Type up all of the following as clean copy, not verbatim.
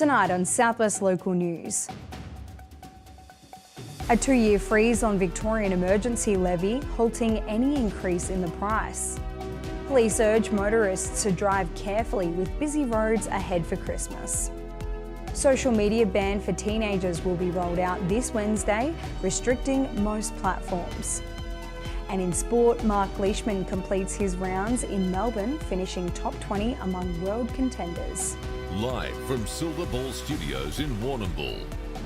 Tonight on Southwest Local News. A 2-year freeze on Victorian emergency levy, halting any increase in the price. Police urge motorists to drive carefully with busy roads ahead for Christmas. Social media ban for teenagers will be rolled out this Wednesday, restricting most platforms. And in sport, Mark Leishman completes his rounds in Melbourne, finishing top 20 among world contenders. Live from Silver Ball Studios in Warrnambool,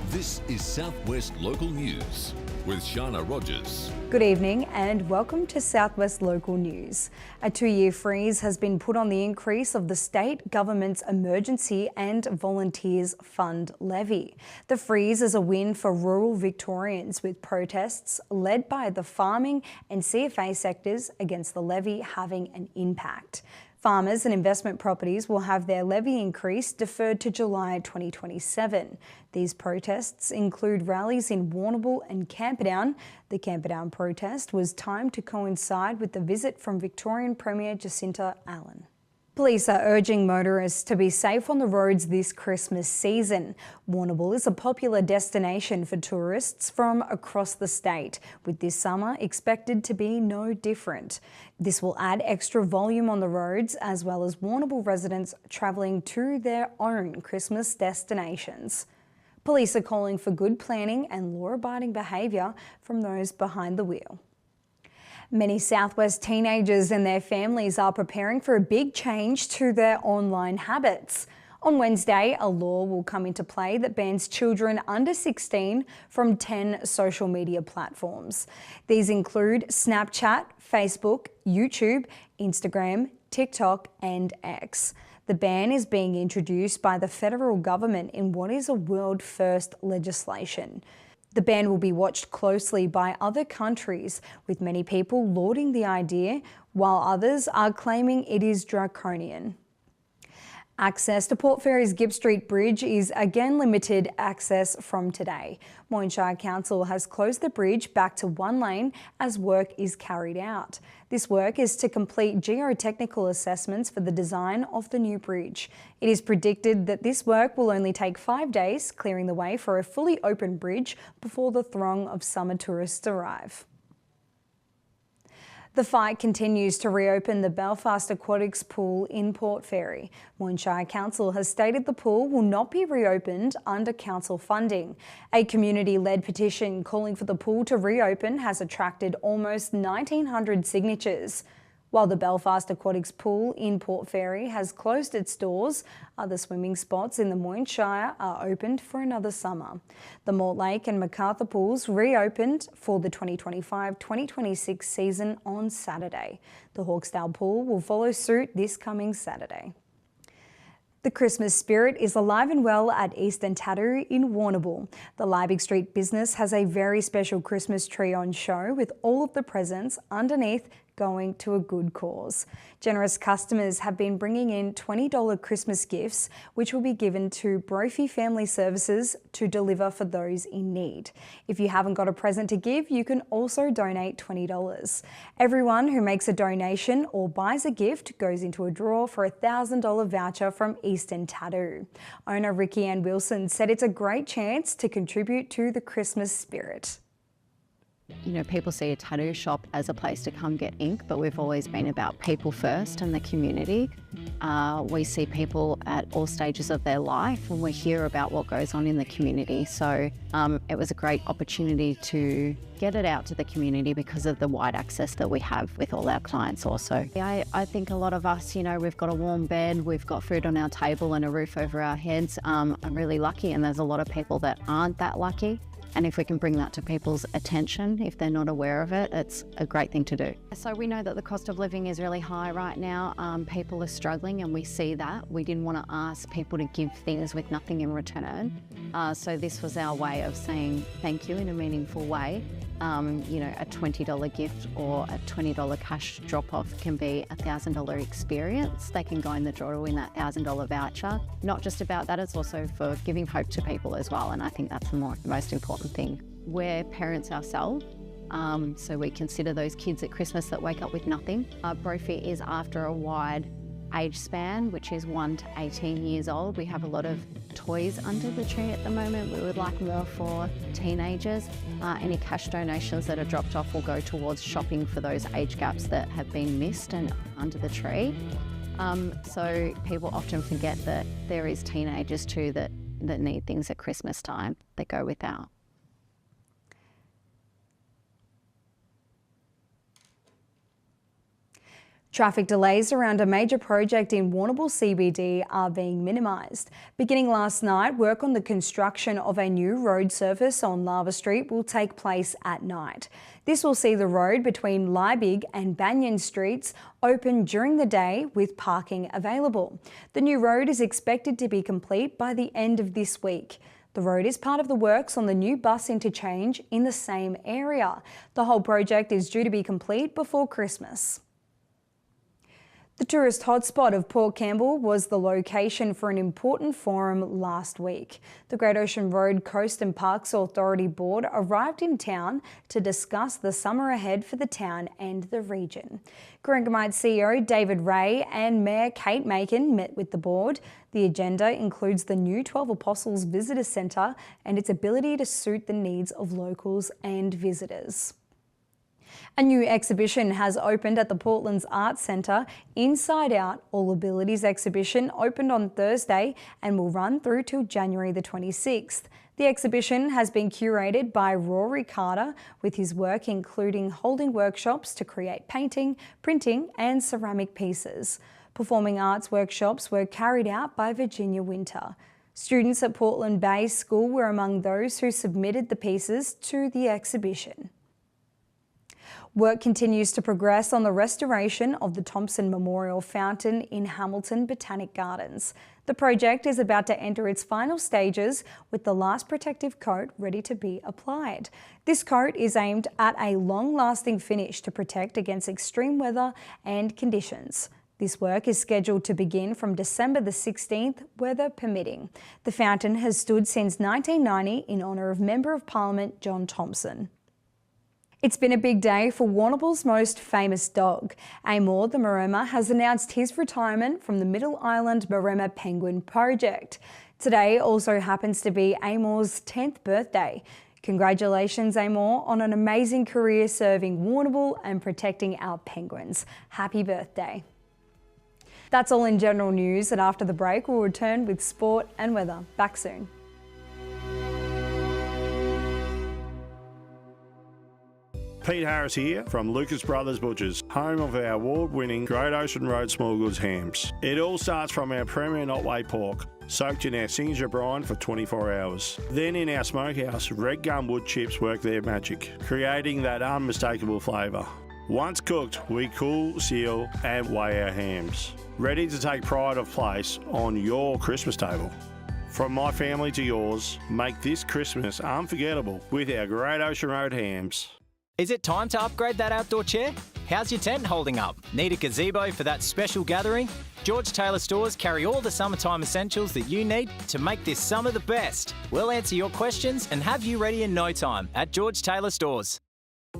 this is Southwest Local News with Sharna Rogers. Good evening and welcome to Southwest Local News. A 2-year freeze has been put on the increase of the state government's Emergency and Volunteers Fund levy. The freeze is a win for rural Victorians, with protests led by the farming and CFA sectors against the levy having an impact. Farmers and investment properties will have their levy increase deferred to July 2027. These protests include rallies in Warrnambool and Camperdown. The Camperdown protest was timed to coincide with the visit from Victorian Premier Jacinta Allan. Police are urging motorists to be safe on the roads this Christmas season. Warrnambool is a popular destination for tourists from across the state, with this summer expected to be no different. This will add extra volume on the roads, as well as Warrnambool residents travelling to their own Christmas destinations. Police are calling for good planning and law-abiding behaviour from those behind the wheel. Many Southwest teenagers and their families are preparing for a big change to their online habits. On Wednesday, a law will come into play that bans children under 16 from 10 social media platforms. These include Snapchat, Facebook, YouTube, Instagram, TikTok and X. The ban is being introduced by the federal government in what is a world-first legislation. The ban will be watched closely by other countries, with many people lauding the idea, while others are claiming it is draconian. Access to Port Fairy's Gibb Street Bridge is again limited access from today. Moyne Shire Council has closed the bridge back to one lane as work is carried out. This work is to complete geotechnical assessments for the design of the new bridge. It is predicted that this work will only take 5 days, clearing the way for a fully open bridge before the throng of summer tourists arrive. The fight continues to reopen the Belfast Aquatics pool in Port Fairy. Moyne Shire Council has stated the pool will not be reopened under council funding. A community-led petition calling for the pool to reopen has attracted almost 1,900 signatures. While the Belfast Aquatics pool in Port Fairy has closed its doors, other swimming spots in the Moyne Shire are opened for another summer. The Mortlake and MacArthur pools reopened for the 2025-2026 season on Saturday. The Hawkesdale pool will follow suit this coming Saturday. The Christmas spirit is alive and well at Eastern Tattoo in Warrnambool. The Liebig Street business has a very special Christmas tree on show, with all of the presents underneath going to a good cause. Generous customers have been bringing in $20 Christmas gifts, which will be given to Brophy Family Services to deliver for those in need. If you haven't got a present to give, you can also donate $20. Everyone who makes a donation or buys a gift goes into a draw for a $1,000 voucher from Eastern Tattoo. Owner Ricky Ann Wilson said it's a great chance to contribute to the Christmas spirit. You know, people see a tattoo shop as a place to come get ink, but we've always been about people first and the community. We see people at all stages of their life, and we hear about what goes on in the community. So it was a great opportunity to get it out to the community because of the wide access that we have with all our clients also. I think a lot of us, you know, we've got a warm bed, we've got food on our table and a roof over our heads. I'm really lucky, and there's a lot of people that aren't that lucky. And if we can bring that to people's attention, if they're not aware of it, it's a great thing to do. So we know that the cost of living is really high right now. People are struggling, and we see that. We didn't want to ask people to give things with nothing in return. So this was our way of saying thank you in a meaningful way. You know, a $20 gift or a $20 cash drop-off can be a $1,000 experience. They can go in the draw to win that $1,000 voucher. Not just about that, it's also for giving hope to people as well, and I think that's the most important thing. We're parents ourselves, so we consider those kids at Christmas that wake up with nothing. Brophy is after a wide age span, which is 1 to 18 years old. We have a lot of toys under the tree at the moment. We would like more for teenagers. Any cash donations that are dropped off will go towards shopping for those age gaps that have been missed and under the tree. So people often forget that there is teenagers too that need things at Christmas time that go without. Traffic delays around a major project in Warrnambool CBD are being minimised. Beginning last night, work on the construction of a new road surface on Lava Street will take place at night. This will see the road between Liebig and Banyan Streets open during the day with parking available. The new road is expected to be complete by the end of this week. The road is part of the works on the new bus interchange in the same area. The whole project is due to be complete before Christmas. The tourist hotspot of Port Campbell was the location for an important forum last week. The Great Ocean Road Coast and Parks Authority Board arrived in town to discuss the summer ahead for the town and the region. Corangamite CEO David Ray and Mayor Kate Macon met with the board. The agenda includes the new 12 Apostles Visitor Centre and its ability to suit the needs of locals and visitors. A new exhibition has opened at the Portland's Arts Centre. Inside Out All Abilities exhibition opened on Thursday and will run through till January the 26th. The exhibition has been curated by Rory Carter, with his work including holding workshops to create painting, printing and ceramic pieces. Performing arts workshops were carried out by Virginia Winter. Students at Portland Bay School were among those who submitted the pieces to the exhibition. Work continues to progress on the restoration of the Thompson Memorial Fountain in Hamilton Botanic Gardens. The project is about to enter its final stages, with the last protective coat ready to be applied. This coat is aimed at a long-lasting finish to protect against extreme weather and conditions. This work is scheduled to begin from December the 16th, weather permitting. The fountain has stood since 1990 in honour of Member of Parliament John Thompson. It's been a big day for Warrnambool's most famous dog. Amor the Maremma has announced his retirement from the Middle Island Maremma Penguin Project. Today also happens to be Amor's 10th birthday. Congratulations, Amor, on an amazing career serving Warrnambool and protecting our penguins. Happy birthday. That's all in general news, and after the break we'll return with sport and weather. Back soon. Pete Harris here from Lucas Brothers Butchers, home of our award-winning Great Ocean Road small goods hams. It all starts from our premier Otway pork, soaked in our signature brine for 24 hours. Then in our smokehouse, red gum wood chips work their magic, creating that unmistakable flavour. Once cooked, we cool, seal and weigh our hams, ready to take pride of place on your Christmas table. From my family to yours, make this Christmas unforgettable with our Great Ocean Road hams. Is it time to upgrade that outdoor chair? How's your tent holding up? Need a gazebo for that special gathering? George Taylor Stores carry all the summertime essentials that you need to make this summer the best. We'll answer your questions and have you ready in no time at George Taylor Stores.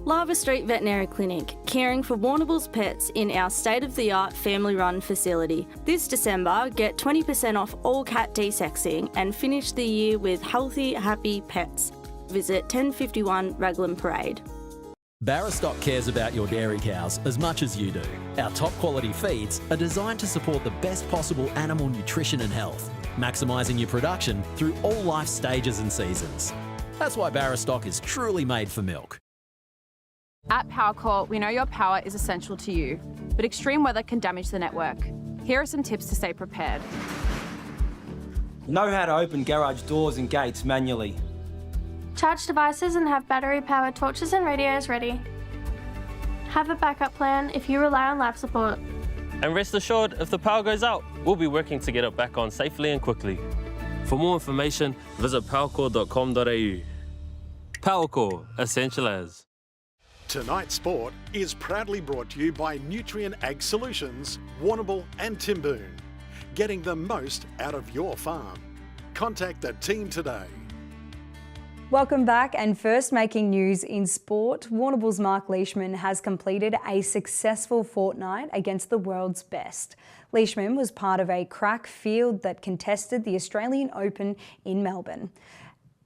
Lava Street Veterinary Clinic, caring for Warrnambool's pets in our state-of-the-art family-run facility. This December, get 20% off all cat desexing and finish the year with healthy, happy pets. Visit 1051 Raglan Parade. Barrastock cares about your dairy cows as much as you do. Our top quality feeds are designed to support the best possible animal nutrition and health, maximising your production through all life stages and seasons. That's why Barrastock is truly made for milk. At PowerCore, we know your power is essential to you, but extreme weather can damage the network. Here are some tips to stay prepared. Know how to open garage doors and gates manually. Charge devices and have battery-powered torches and radios ready. Have a backup plan if you rely on life support. And rest assured, if the power goes out, we'll be working to get it back on safely and quickly. For more information, visit powercore.com.au. PowerCore, essential as. Tonight's sport is proudly brought to you by Nutrient Ag Solutions, Warrnambool and Timboon. Getting the most out of your farm. Contact the team today. Welcome back, and first making news in sport, Warrnambool's Mark Leishman has completed a successful fortnight against the world's best. Leishman was part of a crack field that contested the Australian Open in Melbourne.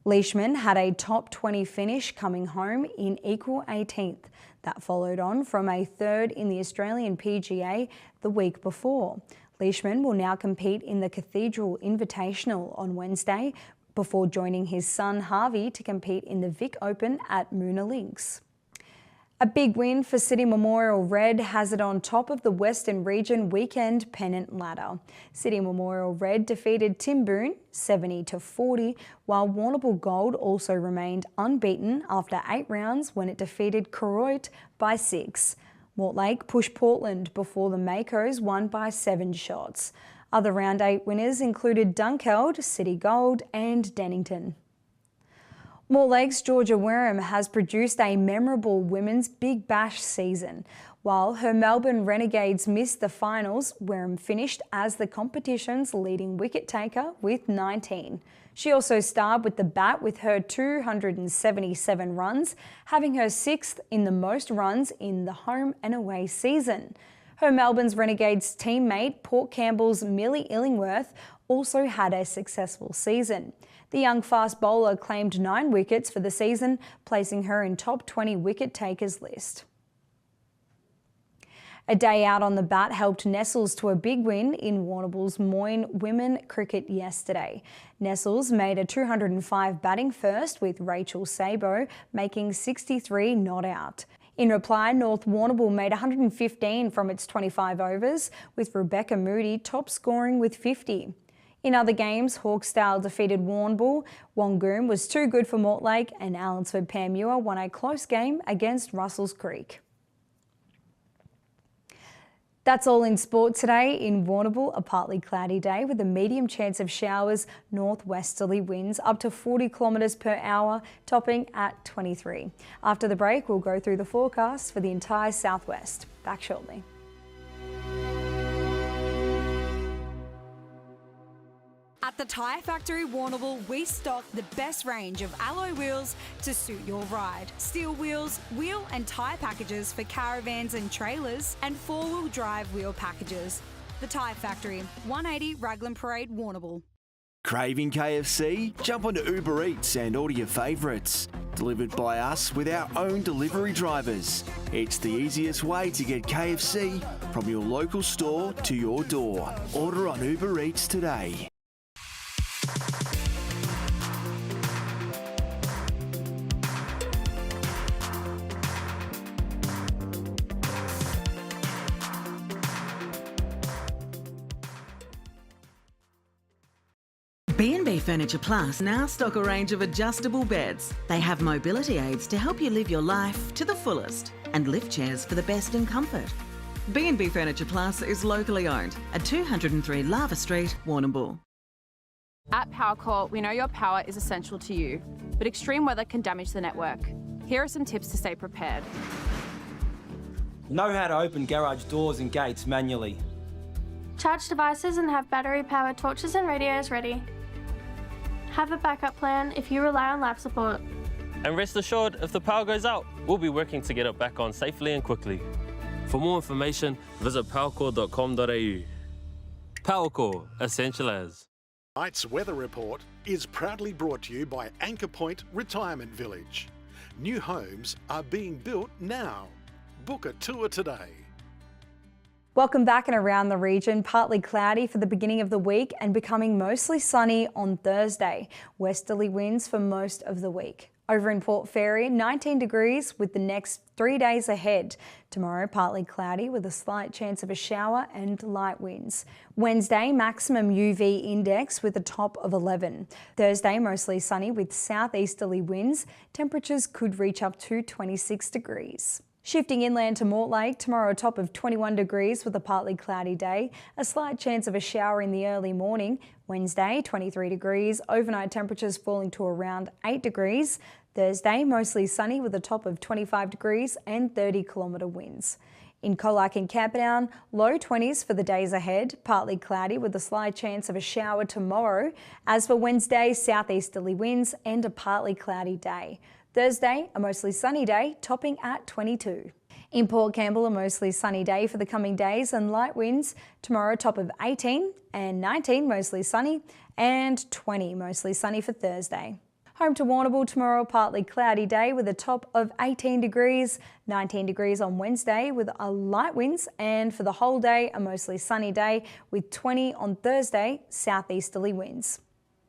Leishman had a top 20 finish coming home in equal 18th. That followed on from a third in the Australian PGA the week before. Leishman will now compete in the Cathedral Invitational on Wednesday, before joining his son Harvey to compete in the Vic Open at Moona Links. A big win for City Memorial Red has it on top of the Western Region weekend pennant ladder. City Memorial Red defeated Timboon 70-40, while Warrnambool Gold also remained unbeaten after 8 rounds when it defeated Koroit by 6. Mortlake pushed Portland before the Makos won by 7 shots. Other round 8 winners included Dunkeld, City Gold and Dennington. Mortlake's Georgia Wareham has produced a memorable women's Big Bash season. While her Melbourne Renegades missed the finals, Wareham finished as the competition's leading wicket taker with 19. She also starred with the bat with her 277 runs, having her 6th in the most runs in the home and away season. Her Melbourne's Renegades teammate, Port Campbell's Millie Illingworth, also had a successful season. The young fast bowler claimed 9 wickets for the season, placing her in top 20 wicket takers list. A day out on the bat helped Nestles to a big win in Warrnambool's Moyne women cricket yesterday. Nestles made a 205 batting first, with Rachel Sabo making 63 not out. In reply, North Warrnambool made 115 from its 25 overs, with Rebecca Moody top scoring with 50. In other games, Hawkesdale defeated Warrnambool, Wangoon was too good for Mortlake, and Allensford Panmure won a close game against Russells Creek. That's all in sport today. In Warrnambool, a partly cloudy day with a medium chance of showers, northwesterly winds up to 40 kilometres per hour, topping at 23. After the break, we'll go through the forecast for the entire southwest. Back shortly. At the Tyre Factory Warrnambool, we stock the best range of alloy wheels to suit your ride. Steel wheels, wheel and tyre packages for caravans and trailers, and 4-wheel drive wheel packages. The Tyre Factory, 180 Raglan Parade, Warrnambool. Craving KFC? Jump onto Uber Eats and order your favourites. Delivered by us with our own delivery drivers. It's the easiest way to get KFC from your local store to your door. Order on Uber Eats today. B&B Furniture Plus now stock a range of adjustable beds. They have mobility aids to help you live your life to the fullest, and lift chairs for the best in comfort. B&B Furniture Plus is locally owned at 203 Lava Street, Warrnambool. At PowerCore, we know your power is essential to you, but extreme weather can damage the network. Here are some tips to stay prepared. Know how to open garage doors and gates manually. Charge devices and have battery-powered torches and radios ready. Have a backup plan if you rely on lab support. And rest assured, if the power goes out, we'll be working to get it back on safely and quickly. For more information, visit powercore.com.au. PowerCore, essential as. Tonight's weather report is proudly brought to you by Anchor Point Retirement Village. New homes are being built now. Book a tour today. Welcome back. And around the region, partly cloudy for the beginning of the week and becoming mostly sunny on Thursday. Westerly winds for most of the week. Over in Port Fairy, 19 degrees with the next 3 days ahead. Tomorrow, partly cloudy with a slight chance of a shower and light winds. Wednesday, maximum UV index with a top of 11. Thursday, mostly sunny with southeasterly winds. Temperatures could reach up to 26 degrees. Shifting inland to Mortlake, tomorrow a top of 21 degrees with a partly cloudy day, a slight chance of a shower in the early morning. Wednesday, 23 degrees, overnight temperatures falling to around 8 degrees. Thursday, mostly sunny with a top of 25 degrees and 30-kilometre winds. In Colac and Camperdown, low 20s for the days ahead, partly cloudy with a slight chance of a shower tomorrow. As for Wednesday, southeasterly winds and a partly cloudy day. Thursday, a mostly sunny day, topping at 22. In Port Campbell, a mostly sunny day for the coming days and light winds. Tomorrow, top of 18 and 19, mostly sunny, and 20, mostly sunny for Thursday. Home to Warrnambool tomorrow, partly cloudy day with a top of 18 degrees, 19 degrees on Wednesday with a light winds, and for the whole day, a mostly sunny day with 20 on Thursday, southeasterly winds.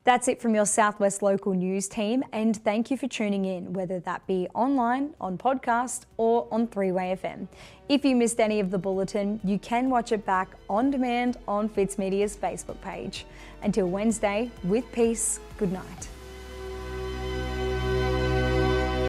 That's it from your Southwest Local News team, and thank you for tuning in, whether that be online, on podcast, or on 3-Way FM. If you missed any of the bulletin, you can watch it back on demand on Fitzmedias' Facebook page. Until Wednesday, with peace, good night.